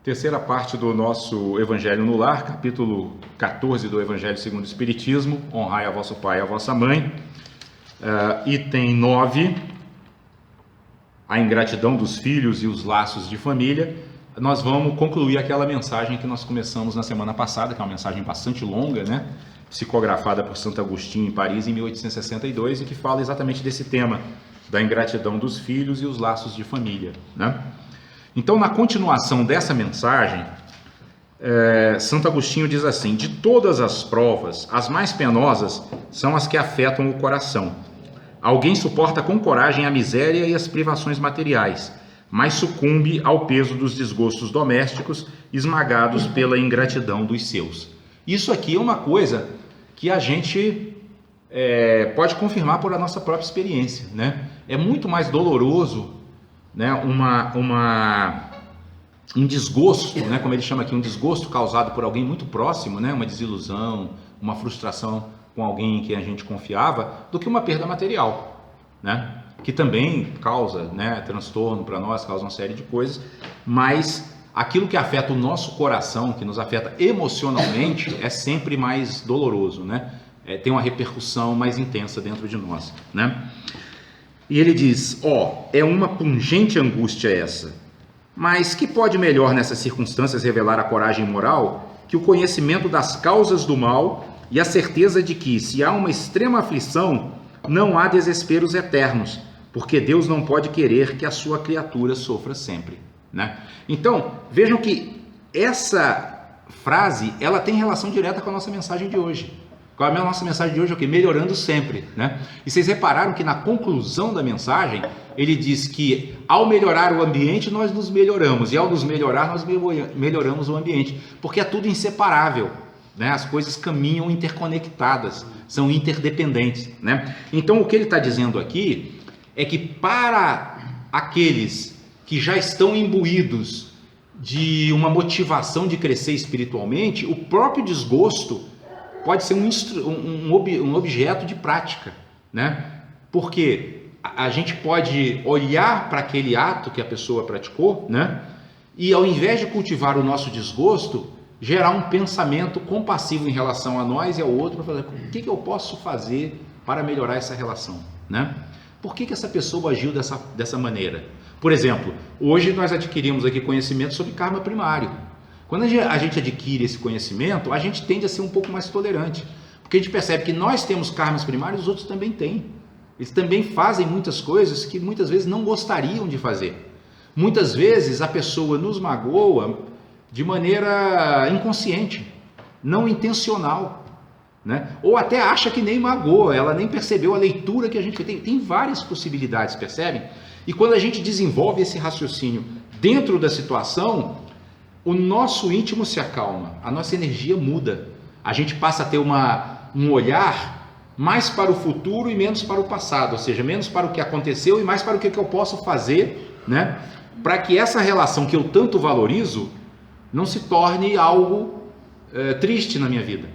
Terceira parte do nosso Evangelho no Lar, capítulo 14 do Evangelho segundo o Espiritismo, honrai a vosso pai e a vossa mãe. Item 9, a ingratidão dos filhos e os laços de família. Nós vamos concluir aquela mensagem que nós começamos na semana passada, que é uma mensagem bastante longa, né? Psicografada por Santo Agostinho em Paris em 1862 e que fala exatamente desse tema, da ingratidão dos filhos e os laços de família, né? Então, na continuação dessa mensagem, Santo Agostinho diz assim: de todas as provas, as mais penosas são as que afetam o coração. Alguém suporta com coragem a miséria e as privações materiais, mas sucumbe ao peso dos desgostos domésticos, esmagados pela ingratidão dos seus. Isso aqui é uma coisa que a gente pode confirmar por a nossa própria experiência, né? É muito mais doloroso, né, um desgosto, né, como ele chama aqui, um desgosto causado por alguém muito próximo, né, uma desilusão, uma frustração com alguém em quem a gente confiava, do que uma perda material, né, que também causa, né, transtorno para nós, causa uma série de coisas, mas aquilo que afeta o nosso coração, que nos afeta emocionalmente, é sempre mais doloroso, né, tem uma repercussão mais intensa dentro de nós, né. E ele diz, é uma pungente angústia essa, mas que pode melhor nessas circunstâncias revelar a coragem moral que o conhecimento das causas do mal e a certeza de que, se há uma extrema aflição, não há desesperos eternos, porque Deus não pode querer que a sua criatura sofra sempre, né? Então, vejam que essa frase, ela tem relação direta com a nossa mensagem de hoje. Qual é a nossa mensagem de hoje? É o quê? Melhorando sempre, né? E vocês repararam que na conclusão da mensagem, ele diz que ao melhorar o ambiente, nós nos melhoramos. E ao nos melhorar, nós melhoramos o ambiente. Porque é tudo inseparável, né? As coisas caminham interconectadas, são interdependentes, né? Então, o que ele está dizendo aqui é que para aqueles que já estão imbuídos de uma motivação de crescer espiritualmente, o próprio desgosto pode ser um objeto de prática, né? Porque a gente pode olhar para aquele ato que a pessoa praticou, né? E ao invés de cultivar o nosso desgosto, gerar um pensamento compassivo em relação a nós e ao outro, para fazer o que eu posso fazer para melhorar essa relação, né? Por que essa pessoa agiu dessa maneira? Por exemplo, hoje nós adquirimos aqui conhecimento sobre karma primário. Quando a gente adquire esse conhecimento, a gente tende a ser um pouco mais tolerante, porque a gente percebe que nós temos karmas primários, os outros também têm. Eles também fazem muitas coisas que muitas vezes não gostariam de fazer. Muitas vezes a pessoa nos magoa de maneira inconsciente, não intencional, né? Ou até acha que nem magoa, ela nem percebeu a leitura que a gente tem. Tem várias possibilidades, percebem? E quando a gente desenvolve esse raciocínio dentro da situação, o nosso íntimo se acalma, a nossa energia muda, a gente passa a ter um olhar mais para o futuro e menos para o passado, ou seja, menos para o que aconteceu e mais para o que eu posso fazer, né, para que essa relação que eu tanto valorizo não se torne algo triste na minha vida,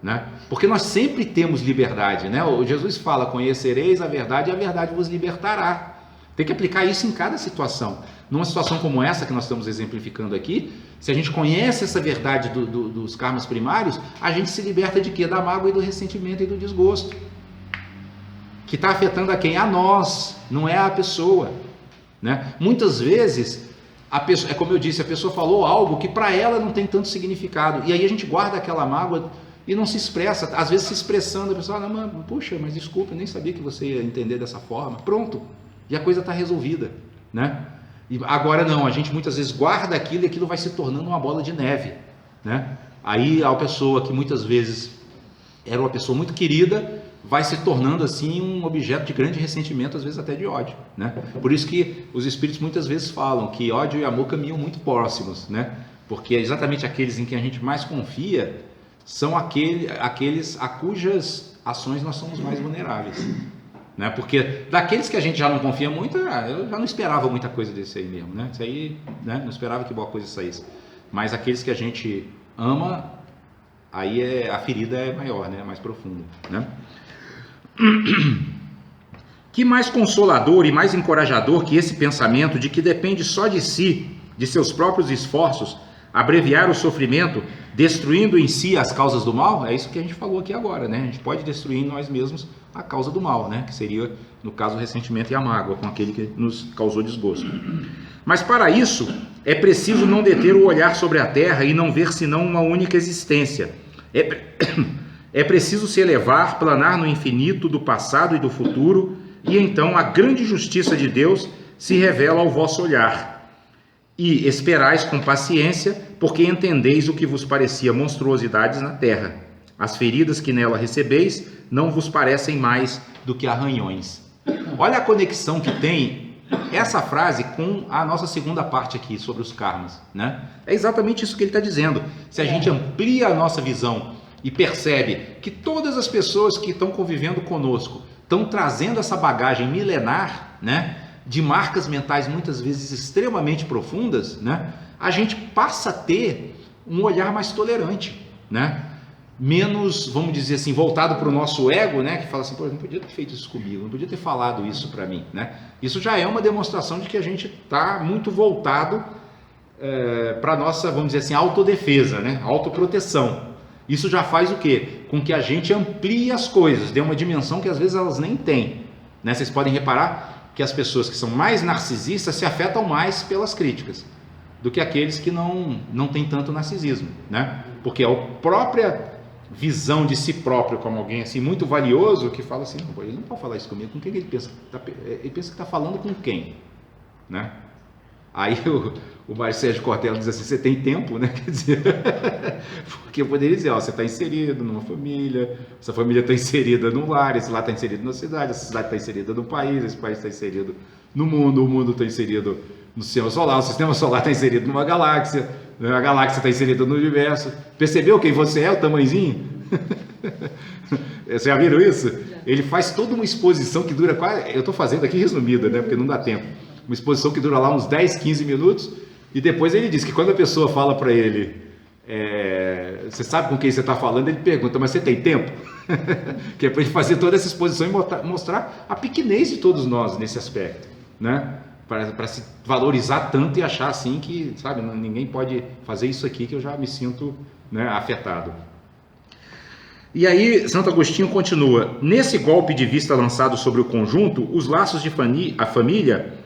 né? Porque nós sempre temos liberdade, né? O Jesus fala, conhecereis a verdade e a verdade vos libertará. Tem que aplicar isso em cada situação. Numa situação como essa que nós estamos exemplificando aqui, se a gente conhece essa verdade dos karmas primários, a gente se liberta de quê? Da mágoa e do ressentimento e do desgosto. Que está afetando a quem? A nós, não é a pessoa, né? Muitas vezes, a pessoa, como eu disse, a pessoa falou algo que para ela não tem tanto significado. E aí a gente guarda aquela mágoa e não se expressa. Às vezes se expressando, a pessoa fala, puxa, mas desculpa, eu nem sabia que você ia entender dessa forma. Pronto. E a coisa está resolvida, né? E agora não, a gente muitas vezes guarda aquilo e aquilo vai se tornando uma bola de neve, né? Aí a pessoa que muitas vezes era uma pessoa muito querida vai se tornando assim um objeto de grande ressentimento, às vezes até de ódio, né? Por isso que os espíritos muitas vezes falam que ódio e amor caminham muito próximos, né? Porque exatamente aqueles em que a gente mais confia são aqueles a cujas ações nós somos mais vulneráveis, né? Porque daqueles que a gente já não confia muito, eu já não esperava muita coisa desse aí mesmo, né? Isso aí, né? Não esperava que boa coisa saísse. Mas aqueles que a gente ama, aí a ferida é maior, né? Mais profunda, né? Que mais consolador e mais encorajador que esse pensamento de que depende só de si de seus próprios esforços, abreviar o sofrimento, destruindo em si as causas do mal? É isso que a gente falou aqui agora, né? A gente pode destruir em nós mesmos a causa do mal, né? Que seria, no caso, o ressentimento e a mágoa com aquele que nos causou desgosto. Mas para isso, é preciso não deter o olhar sobre a terra e não ver senão uma única existência. É preciso se elevar, planar no infinito do passado e do futuro, e então a grande justiça de Deus se revela ao vosso olhar. E esperais com paciência, porque entendeis o que vos parecia monstruosidades na terra. As feridas que nela recebeis não vos parecem mais do que arranhões. Olha a conexão que tem essa frase com a nossa segunda parte aqui, sobre os karmas, né? É exatamente isso que ele está dizendo. Se a gente amplia a nossa visão e percebe que todas as pessoas que estão convivendo conosco estão trazendo essa bagagem milenar, né, de marcas mentais muitas vezes extremamente profundas, né, a gente passa a ter um olhar mais tolerante, né, menos, vamos dizer assim, voltado para o nosso ego, né, que fala assim, pô, eu não podia ter feito isso comigo, não podia ter falado isso para mim, né. Isso já é uma demonstração de que a gente está muito voltado para a nossa, vamos dizer assim, autodefesa, né, autoproteção. Isso já faz o quê? Com que a gente amplie as coisas, dê uma dimensão que às vezes elas nem têm, né? Vocês podem reparar que as pessoas que são mais narcisistas se afetam mais pelas críticas do que aqueles que não têm tanto narcisismo, né? Porque é a própria visão de si próprio como alguém assim muito valioso que fala assim, não, ele não pode falar isso comigo, com quem ele pensa? Ele pensa que está falando com quem, né? Aí o Mário Sérgio Cortella diz assim, você tem tempo, né? Quer dizer, porque eu poderia dizer, ó, você está inserido numa família, essa família está inserida num lar, esse lar está inserido na cidade, essa cidade está inserida no país, esse país está inserido no mundo, o mundo está inserido no sistema solar, o sistema solar está inserido numa galáxia, a galáxia está inserida no universo. Percebeu quem você é, o tamanhozinho? Vocês já viram isso? Ele faz toda uma exposição que dura quase, eu estou fazendo aqui resumida, né? Porque não dá tempo. Uma exposição que dura lá uns 10, 15 minutos, e depois ele diz que quando a pessoa fala para ele, você sabe com quem você está falando, ele pergunta, mas você tem tempo? Que é para ele fazer toda essa exposição e mostrar a pequenez de todos nós nesse aspecto, né? Para se valorizar tanto e achar assim que, sabe, ninguém pode fazer isso aqui que eu já me sinto, né, afetado. E aí Santo Agostinho continua, nesse golpe de vista lançado sobre o conjunto, os laços de família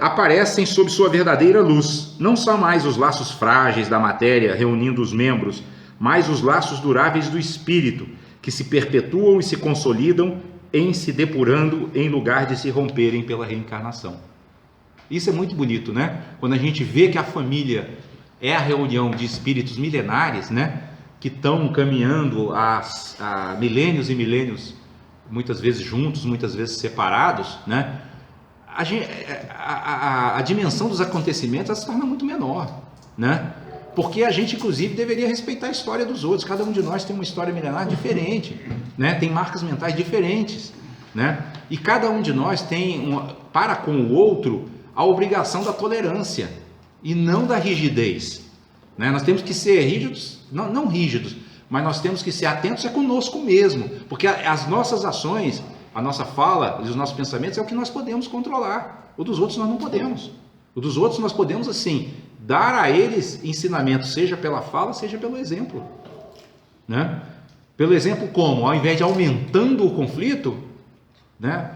aparecem sob sua verdadeira luz. Não são mais os laços frágeis da matéria reunindo os membros, mas os laços duráveis do espírito, que se perpetuam e se consolidam em se depurando em lugar de se romperem pela reencarnação. Isso é muito bonito, né? Quando a gente vê que a família é a reunião de espíritos milenares, né, que estão caminhando há milênios e milênios, muitas vezes juntos, muitas vezes separados, né? A dimensão dos acontecimentos se torna muito menor, né? Porque a gente, inclusive, deveria respeitar a história dos outros. Cada um de nós tem uma história milenar diferente, né? Tem marcas mentais diferentes, né? E cada um de nós tem, para com o outro, a obrigação da tolerância e não da rigidez, né? Nós temos que ser rígidos, não rígidos, mas nós temos que ser atentos conosco mesmo, porque as nossas ações, a nossa fala e os nossos pensamentos é o que nós podemos controlar. O dos outros nós não podemos. O dos outros nós podemos, assim, dar a eles ensinamento, seja pela fala, seja pelo exemplo, né? Pelo exemplo como? Ao invés de aumentando o conflito, né,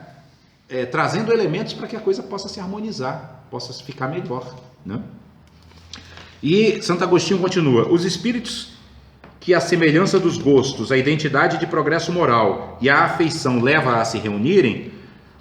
trazendo elementos para que a coisa possa se harmonizar, possa ficar melhor, né? E Santo Agostinho continua, os espíritos que a semelhança dos gostos, a identidade de progresso moral e a afeição leva a se reunirem,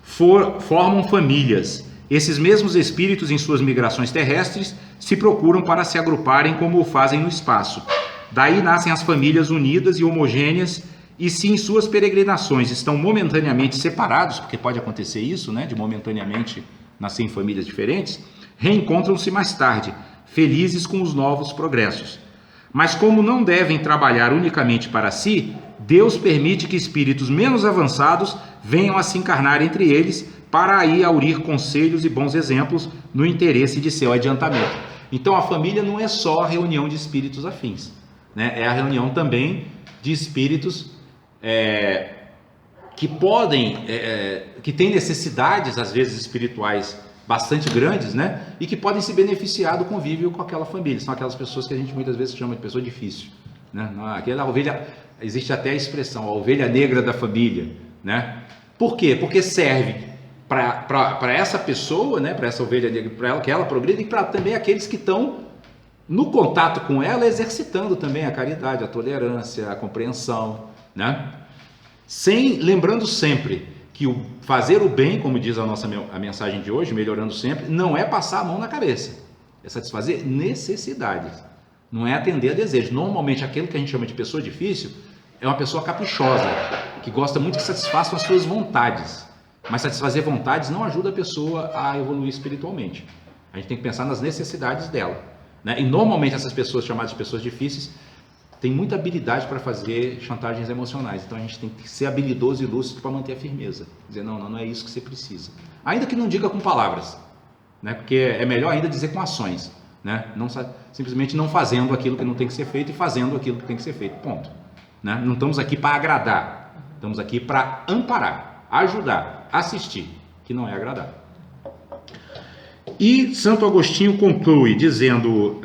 formam famílias. Esses mesmos espíritos, em suas migrações terrestres, se procuram para se agruparem como o fazem no espaço. Daí nascem as famílias unidas e homogêneas, e se em suas peregrinações estão momentaneamente separados, porque pode acontecer isso, né, de momentaneamente nascer em famílias diferentes, reencontram-se mais tarde, felizes com os novos progressos. Mas como não devem trabalhar unicamente para si, Deus permite que espíritos menos avançados venham a se encarnar entre eles para aí aurir conselhos e bons exemplos no interesse de seu adiantamento. Então a família não é só a reunião de espíritos afins, né? É a reunião também de espíritos que podem, que têm necessidades às vezes espirituais bastante grandes, né? E que podem se beneficiar do convívio com aquela família. São aquelas pessoas que a gente muitas vezes chama de pessoa difícil, né? Aquela ovelha, existe até a expressão, a ovelha negra da família, né? Por quê? Porque serve para essa pessoa, né? Para essa ovelha negra, para ela que ela progrida, e para também aqueles que estão no contato com ela, exercitando também a caridade, a tolerância, a compreensão, né? Lembrando sempre que o fazer o bem, como diz a mensagem de hoje, melhorando sempre, não é passar a mão na cabeça, é satisfazer necessidades, não é atender a desejos. Normalmente aquilo que a gente chama de pessoa difícil é uma pessoa caprichosa, que gosta muito que satisfaçam as suas vontades, mas satisfazer vontades não ajuda a pessoa a evoluir espiritualmente. A gente tem que pensar nas necessidades dela, né? E normalmente essas pessoas chamadas de pessoas difíceis tem muita habilidade para fazer chantagens emocionais, então a gente tem que ser habilidoso e lúcido para manter a firmeza, dizer não é isso que você precisa, ainda que não diga com palavras, né? Porque é melhor ainda dizer com ações, né? Não, simplesmente não fazendo aquilo que não tem que ser feito e fazendo aquilo que tem que ser feito, ponto, né? Não estamos aqui para agradar, estamos aqui para amparar, ajudar, assistir, que não é agradar. E Santo Agostinho conclui dizendo...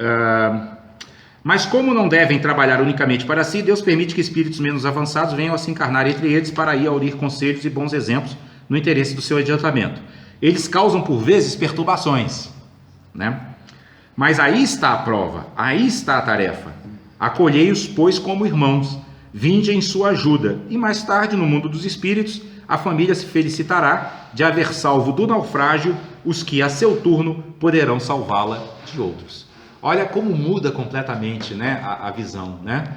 Mas como não devem trabalhar unicamente para si, Deus permite que espíritos menos avançados venham a se encarnar entre eles para aí aurir conselhos e bons exemplos no interesse do seu adiantamento. Eles causam por vezes perturbações, né? Mas aí está a prova, aí está a tarefa. Acolhei-os, pois, como irmãos, vinde em sua ajuda, e mais tarde, no mundo dos espíritos, a família se felicitará de haver salvo do naufrágio os que, a seu turno, poderão salvá-la de outros. Olha como muda completamente, né, a visão, né?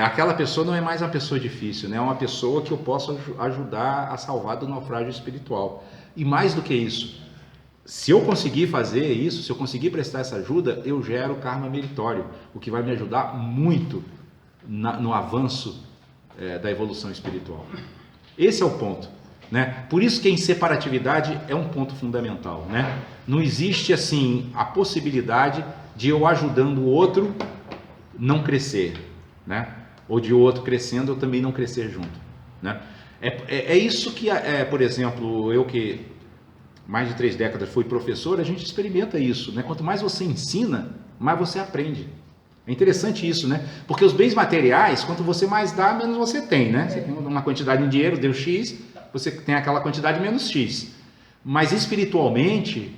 Aquela pessoa não é mais uma pessoa difícil, né? É uma pessoa que eu posso ajudar a salvar do naufrágio espiritual. E mais do que isso, se eu conseguir fazer isso, se eu conseguir prestar essa ajuda, eu gero karma meritório, o que vai me ajudar muito no avanço da evolução espiritual. Esse é o ponto, né? Por isso que a inseparatividade é um ponto fundamental, né? Não existe assim a possibilidade de eu ajudando o outro não crescer, né? Ou de o outro crescendo eu também não crescer junto, né? É isso que, por exemplo, eu que mais de 3 décadas fui professor, a gente experimenta isso, né? Quanto mais você ensina, mais você aprende. É interessante isso, né? Porque os bens materiais, quanto você mais dá, menos você tem, né? Você tem uma quantidade em dinheiro, deu X, você tem aquela quantidade menos X. Mas espiritualmente,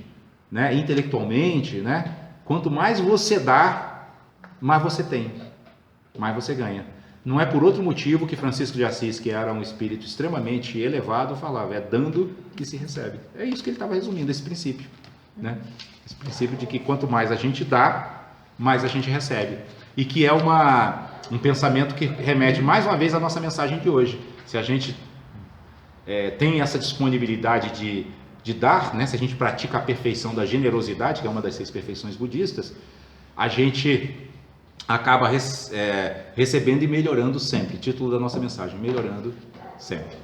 né? Intelectualmente, né? Quanto mais você dá, mais você tem, mais você ganha. Não é por outro motivo que Francisco de Assis, que era um espírito extremamente elevado, falava, é dando que se recebe. É isso que ele estava resumindo, esse princípio, né? Esse princípio de que quanto mais a gente dá, mais a gente recebe. E que é um pensamento que remete mais uma vez à nossa mensagem de hoje. Se a gente tem essa disponibilidade de dar, né? Se a gente pratica a perfeição da generosidade, que é uma das 6 perfeições budistas, a gente acaba recebendo e melhorando sempre. Título da nossa mensagem, melhorando sempre.